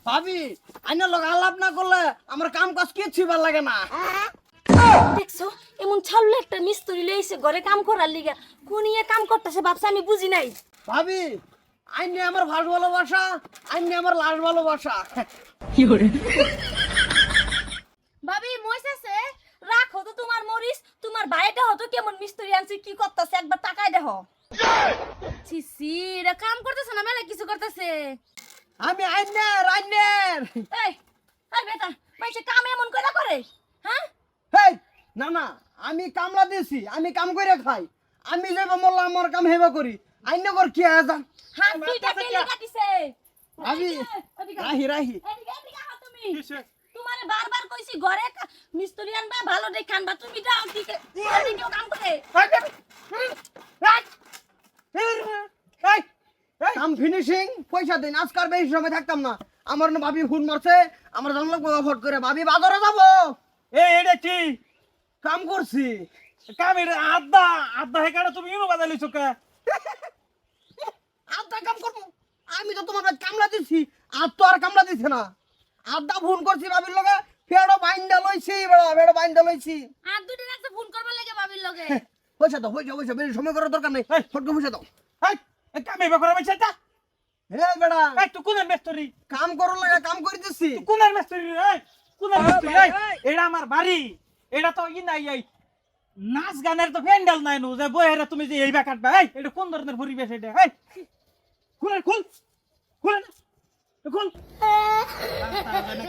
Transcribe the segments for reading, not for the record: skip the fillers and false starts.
ভাবি আইনা লোক আলাপ না করলে আমার কাম কাজ কিচ্ছু ভালো লাগে না। দেখছো এমন ছাড়লে একটা মিস্ত্রি লইছে ঘরে কাম করার লিগা কোনিয়ে কাম করতেছে ভাবছে আমি বুঝি নাই। ভাবি আইনে আমার ভাস ভালোবাসা, আইনে আমার লাশ ভালোবাসা। ভাবি মইছে রাখো তো তোমার মরিস, তোমার ভাইটা হতো কেমন মিস্ত্রি আনছে কি করতেছে একবার তাকাই দেখো। ছিসি এটা কাম করতেছে না মেলা কিছু করতেছে। আমি আইনের এই এই বেটা মাইছে কাম এমন কইরা করে হ্যাঁ? হেই না না, আমি কামলা দিছি, আমি কাম করে খাই। আমি যাইবা মোল্লা আমার কাম হেবা করি। আইনে কর কি আজা হাত দুইটা কেলে কাটিছে। ভাবি রাহি রাহি এদিকে এদিকে আহ তুমি। তোমারে বারবার কইছি ঘরে মিস্ত্রি আনবা ভালো দেখে আনবা, তুমি যাও ঠিক এদিকেও কাম করে। কাম ফিনিশিং, পয়সা দিন। আজকাল বেশি সময় থাকতাম না। আমার না ভাবি ফোন মারছে, আমার জানলো ফট করে ভাবি বাজারে যাবো। এটা কি কাম করছি কামের আড্ডা আড্ডা হেকাটা তুমি ইউনো বাজালিছো কে? আড্ডা কাম করবো। আমি তো তোমার কামলা দিছি, আর তো আর কামলা দিছে না। আড্ডা ফোন করছি ভাবির লগে, ফেড়ো বাইন্দা লইছি, ফেড়ো বাইন্দা লইছি। আর দুই দিন একটা ফোন করবার লাগে ভাবির লগে। পয়সা দাও, পয়সা বেশি সময় করার দরকার নেই। ফট করে পয়সা দাও। এই কামে বেকরা বাইছে তা হে বেড়া, এই তুই কোন মিস্ত্রি? কাম করো লাগা কাম করে দিচ্ছি। তুই কোন মিস্ত্রি? এই কোন মিস্ত্রি? এই এটা আমার বাড়ি, এটা তো ই নাই, এই নাচ গানের তো প্যান্ডেল নাই নো যে বইরা তুমি যে এই কাটবা। এই এটা কোন ধরনের পরিবেশ এটা? এই খুল খুল খুল খুল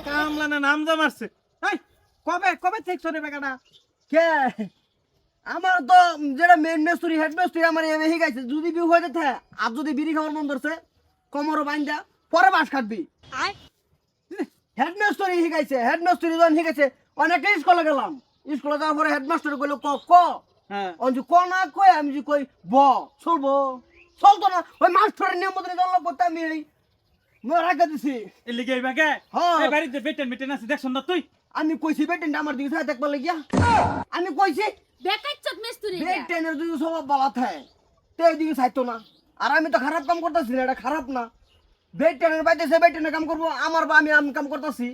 কামলা না নাম জামারছে। এই কবে কবে ঠিক সরে বেকাটা কে আমার তো যেটা মেন মেস্তুরি হেড মেস্তুরি আমার এমে শিখাইছে, যদি বিউ হয়ে যেতে আর যদি বিড়ি খাওয়ার মন ধরছে কোমরও বাইন্দা পরে বাস কাটবি। হেড মেস্তুরি শিখাইছে, হেড মেস্তুরি যখন শিখাইছে অনেকটা স্কুলে গেলাম। স্কুলে যাওয়ার পরে হেডমাস্টার কইলো ক ক হ্যাঁ অঞ্জু ক না কই আমি যে কই ব চলবো, চলতো না। ওই মাস্টারের নিয়ম মতো জানলো করতে আমি এই রাখা দিছি। এই লিগে এই বাগে হ্যাঁ। এই বাড়িতে বেটেন বেটেন আছে দেখছ না তুই? আমি কইছি বেটেনটা আমার দিকে থাকে দেখবার লাগিয়া। আমি কইছি বেকাইছত মিস্ত্রি। বেটেনের যদি স্বভাব বালা থাকে তো এইদিকে চাইতো না। আর আমি তো খারাপ কাম করতেছি না, এটা খারাপ না। বেটেনের বাইতেছে বেটেনের কাম করবো, আমার বা আমি কাম করতেছি।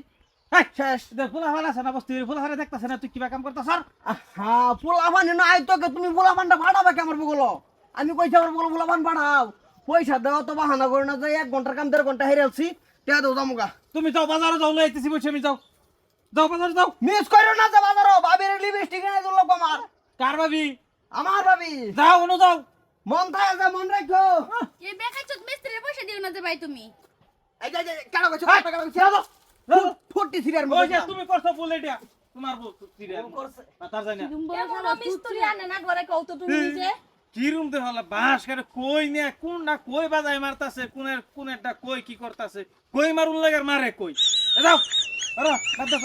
এই শেষ। ফুলা ফালা আছে না বস্তি ফুলা ফালা দেখতাছ না তুই কিবা কাম করতাছ? হ্যাঁ পোলাপানি না আই তোকে তুমি পোলাপানটা ভাড়াবে কে আমার বগলো? আমি কইছি আমার বগলো পোলাপান ভাড়াও। পয়সা দেওয়া তো বাহানা করে না যে 1 ঘন্টার কাম 1.5 ঘন্টা হেরেছি টেয়া দেও জামুগা। তুমি যাও বাজারে যাও লইতেছি বসে আমি যাও যাও বাজারে যাও। মিস করো না যে বাজারও ভাবির লিপস্টিক এনে দিল আমার। কার ভাবি? আমার ভাবি। যাও অনু যাও। মন থাকে যে মন রাখো। এই বেকাইছত মিস্ত্রির পয়সা দিও না যে ভাই তুমি। এই যে কেন কইছো হাই, টাকা কইছো? যাও, যাও। ফুটি সিরিয়ার ওই মধ্যে যে তুমি করছো বলে এটা তোমার বউ সিরিয়াল করছে। তার জানি না কেমন মিস্ত্রি আনে না ঘরে কও তো তুমি নিজে। কি রুম দে হলা বাস করে কই নে কোন না কই বাজায় মারতাছে কোনের কোনেরটা কই কি করতাছে কই মারুন লাগার মারে কই এ যাও আরে বাদ দাও